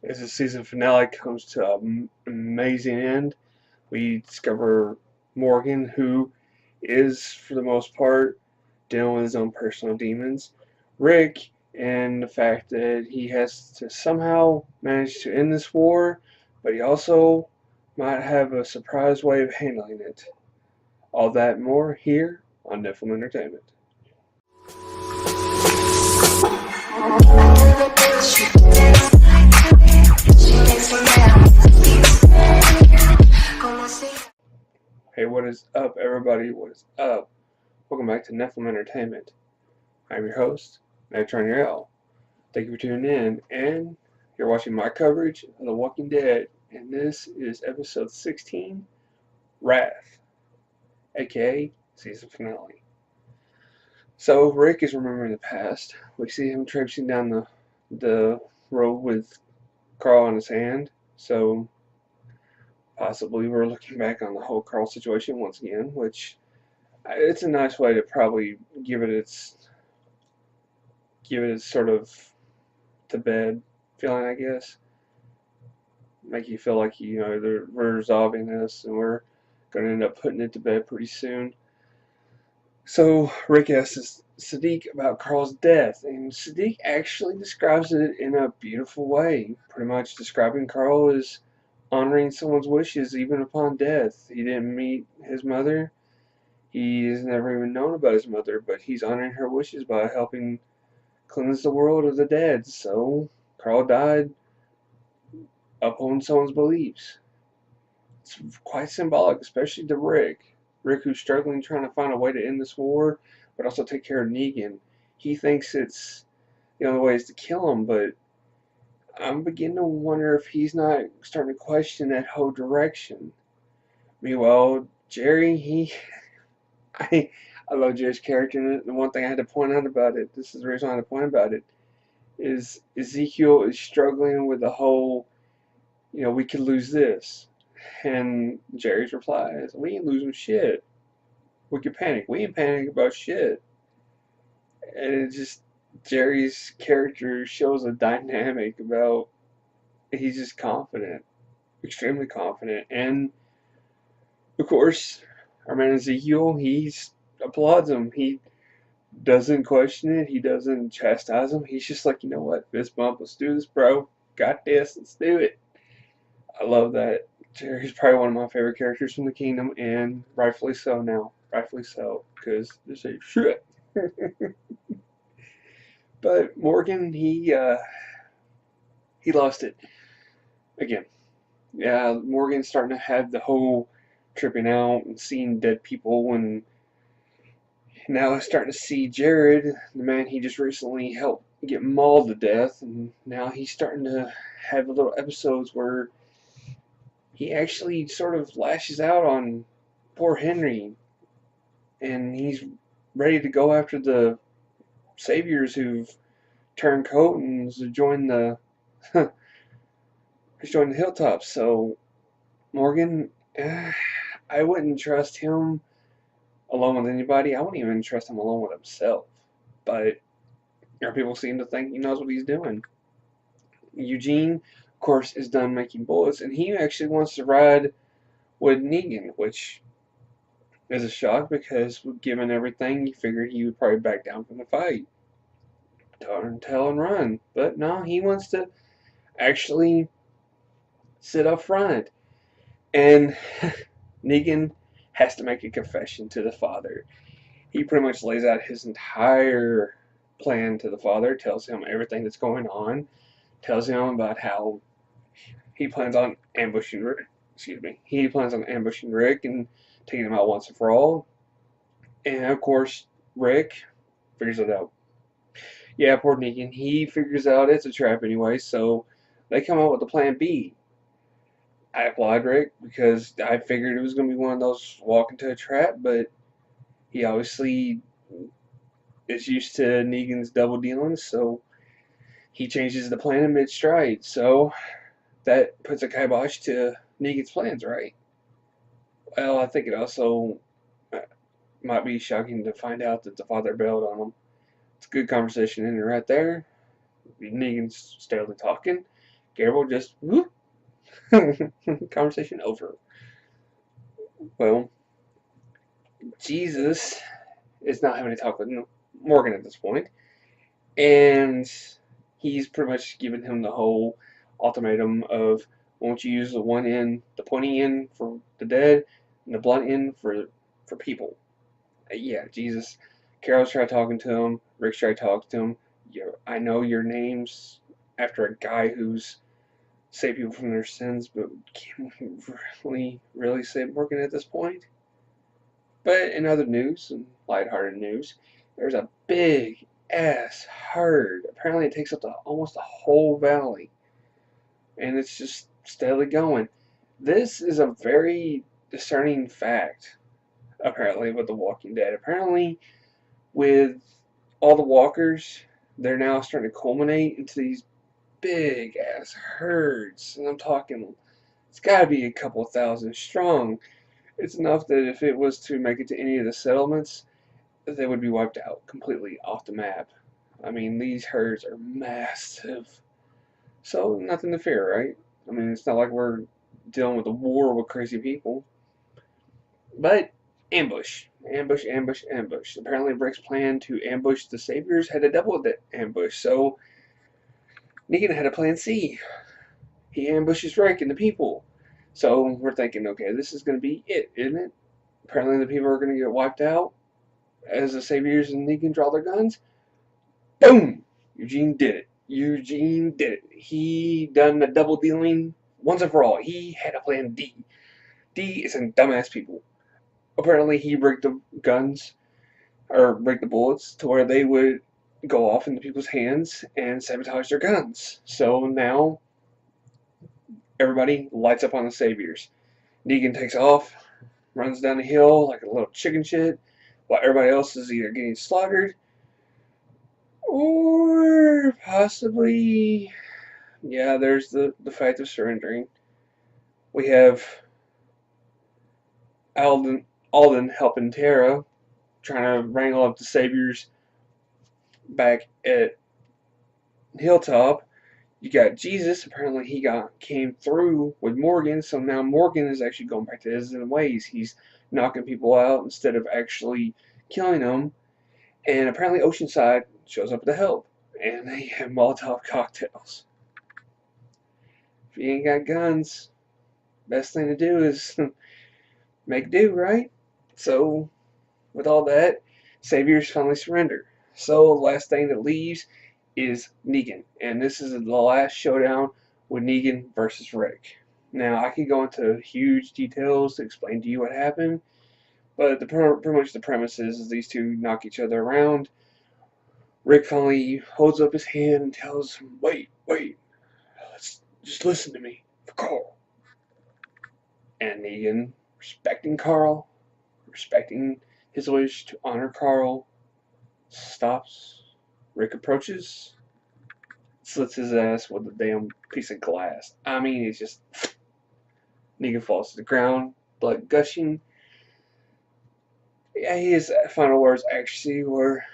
As the season finale comes to an amazing end, we discover Morgan, who is, for the most part, dealing with his own personal demons. Rick, and the fact that he has to somehow manage to end this war, but he also might have a surprise way of handling it. All that and more here on Nephilim Entertainment. Hey, what is up, everybody? What is up? Welcome back to Nephilim Entertainment. I'm your host, Megatron L. Thank you for tuning in, and you're watching my coverage of The Walking Dead, and this is episode 16, Wrath, aka season finale. So Rick is remembering the past. We see him traipsing down the road with Carl in his hand. So possibly we're looking back on the whole Carl situation once again, which it's a nice way to probably give it its sort of to bed feeling, I guess. Make you feel like we're resolving this and we're going to end up putting it to bed pretty soon. So Rick asks Sadiq about Carl's death, and Sadiq actually describes it in a beautiful way, pretty much describing Carl as honoring someone's wishes even upon death. He didn't meet his mother. He has never even known about his mother, but he's honoring her wishes by helping cleanse the world of the dead. So Carl died upholding someone's beliefs. It's quite symbolic, especially to Rick. Rick, who's struggling trying to find a way to end this war, but also take care of Negan. He thinks it's the only way is to kill him, but I'm beginning to wonder if he's not starting to question that whole direction. Meanwhile, Jerry, I love Jerry's character, and the one thing I had to point out about it, this is the reason I had to point about it, is Ezekiel is struggling with the whole, we could lose this. And Jerry's reply is, we ain't losing shit. We could panic. We ain't panicking about shit. And it just, Jerry's character shows a dynamic about, he's just confident. Extremely confident. And, of course, our man Ezekiel, he applauds him. He doesn't question it. He doesn't chastise him. He's just like, you know what, fist bump, let's do this, bro. Got this, let's do it. I love that. Jerry's probably one of my favorite characters from the Kingdom, and rightfully so now. Rightfully so, because this ain't shit. But Morgan, he lost it again. Yeah, Morgan's starting to have the whole tripping out and seeing dead people, and now I'm starting to see Jared, the man he just recently helped get mauled to death, and now he's starting to have little episodes where he actually sort of lashes out on poor Henry, and he's ready to go after the saviors who've turned coat and joined the joined the hilltops. So Morgan, I wouldn't trust him alone with anybody. I wouldn't even trust him alone with himself. But our people seem to think he knows what he's doing. Eugene, of course, is done making bullets, and he actually wants to ride with Negan, which is a shock because, given everything, you figured he would probably back down from the fight. Turn, tell, and run. But no, he wants to actually sit up front. And Negan has to make a confession to the father. He pretty much lays out his entire plan to the father, tells him everything that's going on, tells him about how he plans on ambushing Rick. He plans on ambushing Rick and taking him out once and for all. And of course, Rick figures it out. Yeah, poor Negan. He figures out it's a trap anyway, so they come out with the plan B. I applaud Rick because I figured it was going to be one of those walk into a trap, but he obviously is used to Negan's double dealings, so he changes the plan in mid-stride. So that puts a kibosh to Negan's plans, right? Well, I think it also might be shocking to find out that the father bailed on him. It's a good conversation in right there. Negan's steadily talking. Gabriel just, whoop, conversation over. Well, Jesus is not having a talk with Morgan at this point, and he's pretty much given him the whole ultimatum of, won't you use the one end, the pointy end for the dead, and the blunt end for people. Yeah, Jesus. Carol's tried talking to him. Rick's tried talking to him. I know your names after a guy who's saved people from their sins, but can we really save Morgan at this point? But in other news, and lighthearted news, there's a big ass herd. Apparently, it takes up almost the whole valley, and it's just steadily going. This is a very discerning fact, apparently, with The Walking Dead. Apparently, with all the walkers, they're now starting to culminate into these big ass herds, and I'm talking, it's got to be a couple thousand strong. It's enough that if it was to make it to any of the settlements, they would be wiped out completely off the map. I mean, these herds are massive. So, nothing to fear, right? I mean, it's not like we're dealing with a war with crazy people. But, ambush. Ambush, ambush, ambush. Apparently, Rick's plan to ambush the Saviors had a double ambush, so Negan had a plan C. He ambushes Rick and the people. So, we're thinking, okay, this is going to be it, isn't it? Apparently, the people are going to get wiped out as the Saviors and Negan draw their guns. Boom! Eugene did it. Eugene did it. He done the double dealing once and for all. He had a plan D. D is in dumbass people. Apparently, he rigged the guns, or rigged the bullets, to where they would go off into people's hands and sabotage their guns. So now, everybody lights up on the Saviors. Negan takes off, runs down the hill like a little chicken shit, while everybody else is either getting slaughtered or possibly, yeah, there's the fact of surrendering. We have Alden helping Tara, trying to wrangle up the Saviors back at Hilltop. You got Jesus. Apparently, he came through with Morgan, so now Morgan is actually going back to his ways. He's knocking people out instead of actually killing them. And apparently, Oceanside shows up to help, and they have Molotov cocktails. If you ain't got guns, best thing to do is make do, right? So, with all that, Saviors finally surrender. So, the last thing that leaves is Negan. And this is the last showdown with Negan versus Rick. Now, I could go into huge details to explain to you what happened, but pretty much the premise is these two knock each other around. Rick finally holds up his hand and tells him, wait, just listen to me, for Carl. And Negan, respecting Carl, respecting his wish to honor Carl, stops. Rick approaches, slits his ass with a damn piece of glass. I mean, it's just, Negan falls to the ground, blood gushing. Yeah, his final words actually were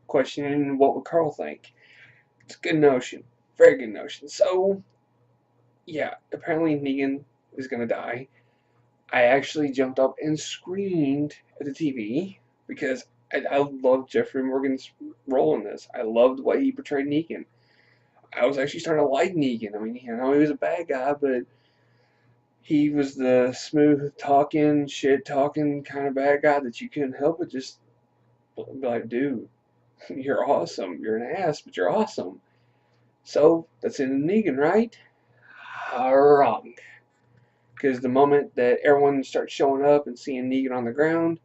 questioning what would Carl think. It's a good notion, very good notion. So, yeah, apparently Negan is gonna die. I actually jumped up and screamed at the TV because I loved Jeffrey Morgan's role in this. I loved the way he portrayed Negan. I was actually starting to like Negan. I mean, I know he was a bad guy, but he was the smooth talking, shit talking kind of bad guy that you couldn't help but just be like, dude, you're awesome. You're an ass, but you're awesome. So that's in Negan, right? Wrong. Because the moment that everyone starts showing up and seeing Negan on the ground,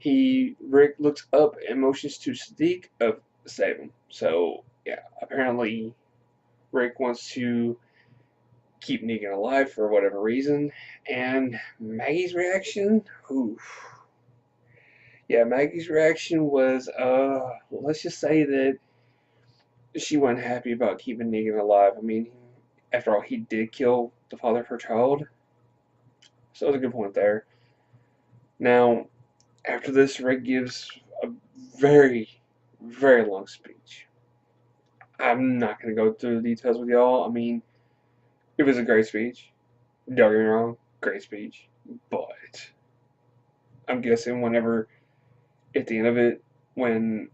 Rick looks up and motions to Sadiq of save him. So yeah, apparently Rick wants to keep Negan alive for whatever reason. And Maggie's reaction, oof. Yeah, Maggie's reaction was, let's just say that she wasn't happy about keeping Negan alive. I mean, after all, he did kill the father of her child. So it was a good point there. Now, after this, Rick gives a very, very long speech. I'm not going to go through the details with y'all. I mean, it was a great speech. Don't get me wrong, great speech. But I'm guessing whenever, at the end of it, when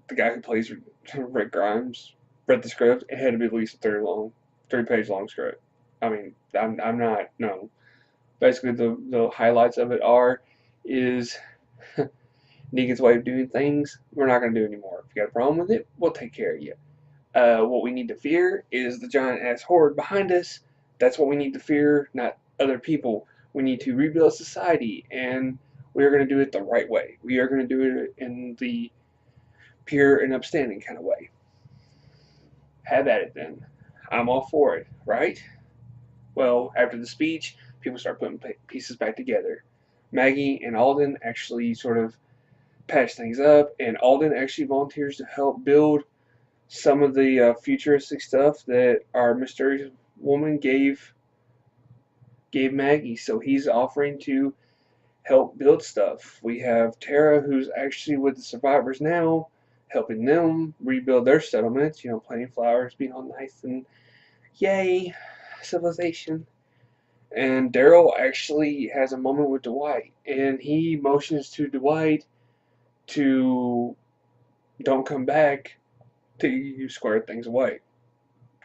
the guy who plays Rick Grimes read the script, it had to be at least a 3-page long script. I mean, I'm not, no. Basically, the highlights of it is Negan's way of doing things. We're not going to do anymore. If you got a problem with it, we'll take care of you. What we need to fear is the giant ass horde behind us. That's what we need to fear, not other people. We need to rebuild society, and we are going to do it the right way. We are going to do it in the pure and upstanding kind of way. Have at it then. I'm all for it, right? Well, after the speech, people start putting pieces back together. Maggie and Alden actually sort of patch things up, and Alden actually volunteers to help build some of the futuristic stuff that our mysterious woman gave Maggie. So he's offering to help build stuff. We have Tara, who's actually with the survivors now, helping them rebuild their settlements. You know, planting flowers, being all nice, and yay, civilization. And Daryl actually has a moment with Dwight, and he motions to Dwight to don't come back till you square things away.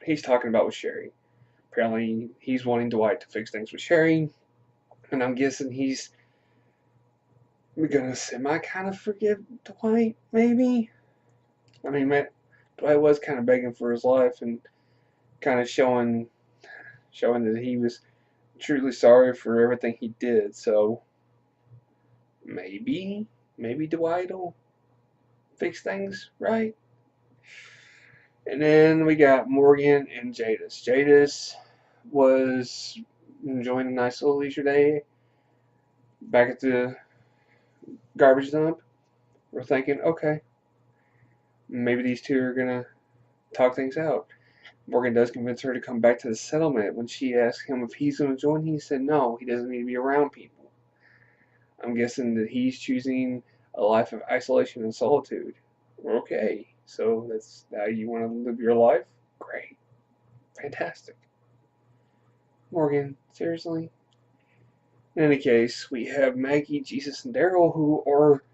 He's talking about with Sherry. Apparently, he's wanting Dwight to fix things with Sherry, and I'm guessing he's gonna semi kind of forgive Dwight, maybe. I mean, Dwight was kind of begging for his life and kind of showing that he was truly sorry for everything he did. So maybe Dwight will fix things right. And then we got Morgan and Jadis. Jadis was enjoying a nice little leisure day back at the garbage dump. We're thinking, okay, maybe these two are gonna talk things out. Morgan does convince her to come back to the settlement. When she asks him if he's gonna join, he said no, he doesn't need to be around people. I'm guessing that he's choosing a life of isolation and solitude. Okay, so that's how you want to live your life? Great. Fantastic. Morgan, seriously? In any case, we have Maggie, Jesus, and Daryl who are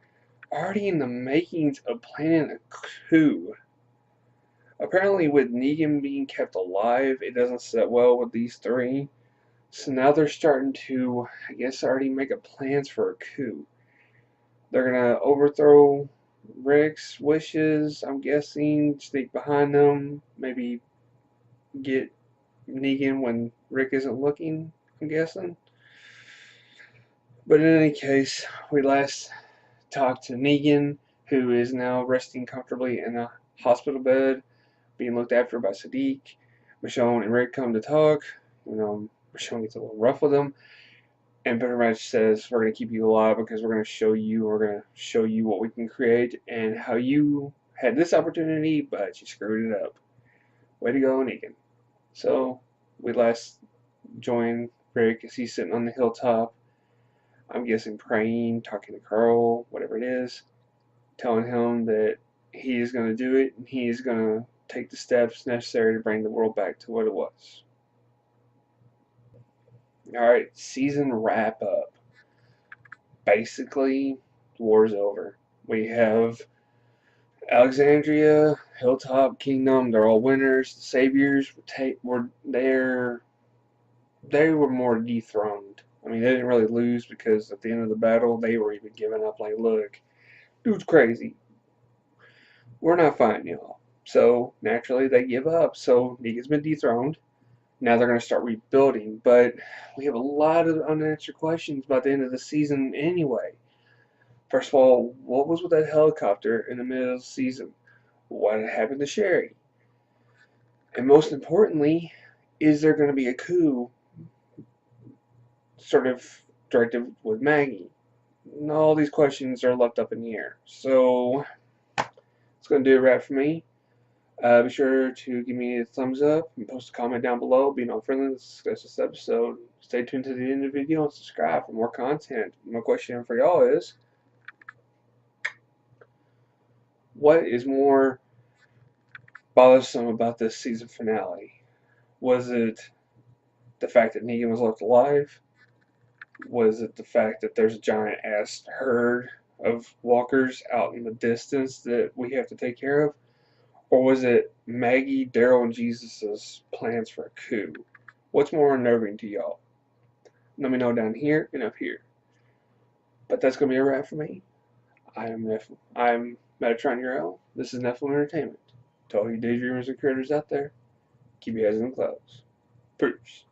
already in the makings of planning a coup. Apparently, with Negan being kept alive, it doesn't sit well with these three. So now they're starting to, I guess, already make up plans for a coup. They're gonna overthrow Rick's wishes, I'm guessing, sneak behind them, maybe get Negan when Rick isn't looking, I'm guessing. But in any case, we last talked to Negan, who is now resting comfortably in a hospital bed, being looked after by Sadiq. Michonne and Rick come to talk. You know, Michonne gets a little rough with him, and pretty much says, "We're going to keep you alive because we're going to show you what we can create and how you had this opportunity, but you screwed it up. Way to go, Negan." So we last join Rick as he's sitting on the hilltop. I'm guessing praying, talking to Carl, whatever it is, telling him that he is going to do it and he is going to take the steps necessary to bring the world back to what it was. Alright, season wrap up. Basically, war's over. We have Alexandria, Hilltop Kingdom, they're all winners. The Saviors they were more dethroned. I mean, they didn't really lose because at the end of the battle, they were even giving up. Like, look, dude's crazy. We're not fighting y'all. So naturally, they give up. So Negan's been dethroned. Now they're going to start rebuilding. But we have a lot of unanswered questions by the end of the season anyway. First of all, what was with that helicopter in the middle of the season? What happened to Sherry? And most importantly, is there going to be a coup sort of directed with Maggie? And all these questions are left up in the air. So, it's going to do a wrap for me. Be sure to give me a thumbs up and post a comment down below. Be non-friendly. Let's discuss this episode. Stay tuned to the end of the video and subscribe for more content. My question for y'all is, what is more bothersome about this season finale? Was it the fact that Negan was left alive? Was it the fact that there's a giant ass herd of walkers out in the distance that we have to take care of? Or was it Maggie, Daryl, and Jesus' plans for a coup? What's more unnerving to y'all? Let me know down here and up here. But that's going to be a wrap for me. I'm Metatron Hero. This is Nephilim Entertainment. To all you daydreamers and creators out there, keep your heads in the clouds. Peace.